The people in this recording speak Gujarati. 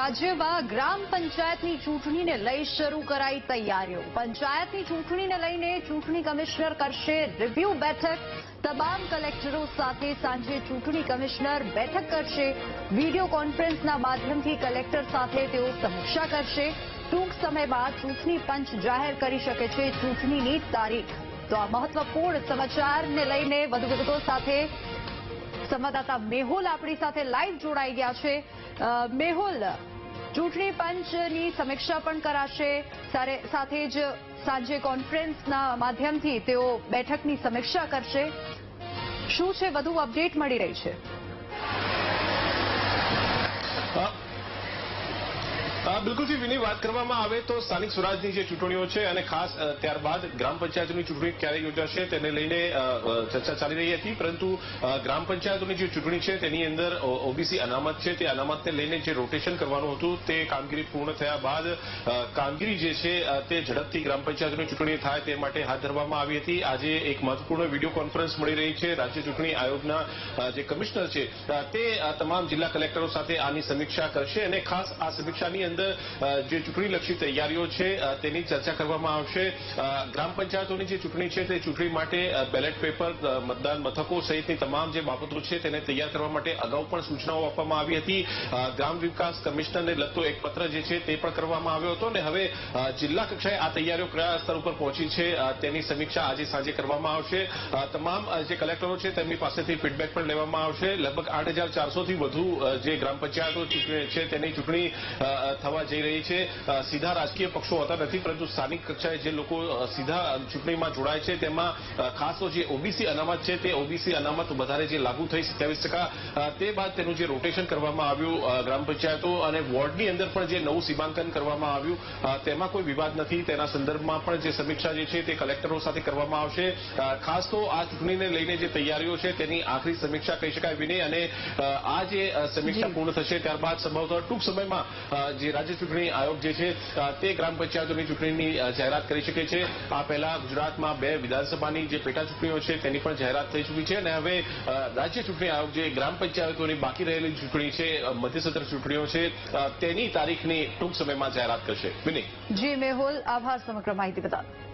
રાજ્યમાં ગ્રામ પંચાયતની ચૂંટણીને લઈ શરૂ કરાઈ તૈયારીઓ। પંચાયતની ચૂંટણીને લઈને ચૂંટણી કમિશનર કરશે રિવ્યુ બેઠક। તમામ કલેક્ટરો સાથે સાંજે ચૂંટણી કમિશનર બેઠક કરશે। વિડીયો કોન્ફરન્સના માધ્યમથી કલેક્ટર સાથે તેઓ સમીક્ષા કરશે। ટૂંક સમયમાં ચૂંટણી પંચ જાહેર કરી શકે છે ચૂંટણીની તારીખ। તો આ મહત્વપૂર્ણ સમાચારને લઈને વધુ વિગતો સાથે સંવાદદાતા મેહુલ આપણી સાથે લાઈવ જોડાઈ ગયા છે। મેહુલ, ચૂંટણી પંચની સમીક્ષા પણ કરાશે, સાથે જ સાંજે કોન્ફરન્સના માધ્યમથી તેઓ બેઠકની સમીક્ષા કરશે। શું છે વધુ અપડેટ મળી રહી છે? બિલકુલથી વિની, વાત કરવામાં આવે તો સ્થાનિક સ્વરાજની જે ચૂંટણીઓ છે અને ખાસ ત્યારબાદ ગ્રામ પંચાયતોની ચૂંટણી ક્યારે યોજાશે તેને લઈને ચર્ચા ચાલી રહી હતી, પરંતુ ગ્રામ પંચાયતોની જે ચૂંટણી છે તેની અંદર ઓબીસી અનામત છે તે અનામતને લઈને જે રોટેશન કરવાનું હતું તે કામગીરી પૂર્ણ થયા બાદ કામગીરી જે છે તે ઝડપથી ગ્રામ પંચાયતોની ચૂંટણી થાય તે માટે હાથ ધરવામાં આવી હતી। આજે એક મહત્વપૂર્ણ વિડીયો કોન્ફરન્સ મળી રહી છે। રાજ્ય ચૂંટણી આયોગના જે કમિશનર છે તે તમામ જિલ્લા કલેક્ટરો સાથે આની સમીક્ષા કરશે અને ખાસ આ સમીક્ષાની અંદર જે ચૂંટણીલક્ષી તૈયારીઓ છે તેની ચર્ચા કરવામાં આવશે। ગ્રામ પંચાયતોની જે ચૂંટણી છે તે ચૂંટણી માટે બેલેટ પેપર, મતદાન મથકો સહિતની તમામ જે બાબતો છે તેને તૈયાર કરવા માટે અગાઉ પણ સૂચનાઓ આપવામાં આવી હતી। ગ્રામ વિકાસ કમિશનરને લગતો એક પત્ર જે છે તે પણ કરવામાં આવ્યો હતો અને હવે જિલ્લા કક્ષાએ આ તૈયારીઓ કયા સ્તર ઉપર પહોંચી છે તેની સમીક્ષા આજે સાંજે કરવામાં આવશે। તમામ જે કલેક્ટરો છે તેમની પાસેથી ફીડબેક પણ લેવામાં આવશે। લગભગ 8,400 થી વધુ જે ગ્રામ પંચાયતો છે તેની ચૂંટણી થવા જઈ રહી છે। સીધા રાજકીય પક્ષો હોતા નથી, પરંતુ સ્થાનિક કક્ષાએ જે લોકો સીધા ચૂંટણીમાં જોડાય છે તેમાં ખાસ તો જે ઓબીસી અનામત છે તે ઓબીસી અનામત વધારે જે લાગુ થઈ 27%, તે બાદ તેનું જે રોટેશન કરવામાં આવ્યું ગ્રામ પંચાયતો અને વોર્ડની અંદર પણ જે નવું સીમાંકન કરવામાં આવ્યું તેમાં કોઈ વિવાદ નથી, તેના સંદર્ભમાં પણ જે સમીક્ષા જે છે તે કલેક્ટરો સાથે કરવામાં આવશે। ખાસ તો આ ચૂંટણીને લઈને જે તૈયારીઓ છે તેની આખરી સમીક્ષા કહી શકાય વિનય, અને આ જે સમીક્ષા પૂર્ણ થશે ત્યારબાદ સંભવતઃ ટૂંક સમયમાં જે રાજ્ય ચૂંટણી આયોગ જે છે તે ગ્રામ પંચાયતોની ચૂંટણીની જાહેરાત કરી શકે છે। આ પહેલા ગુજરાતમાં 2 વિધાનસભાની જે પેટા ચૂંટણીઓ છે તેની પણ જાહેરાત થઈ ચૂકી છે અને હવે રાજ્ય ચૂંટણી આયોગ જે ગ્રામ પંચાયતોની બાકી રહેલી ચૂંટણી છે, મધ્યસત્ર ચૂંટણીઓ છે, તેની તારીખની ટૂંક સમયમાં જાહેરાત કરશે। વિનય। જી મેહુલ, આભાર સમગ્ર માહિતી બદલ।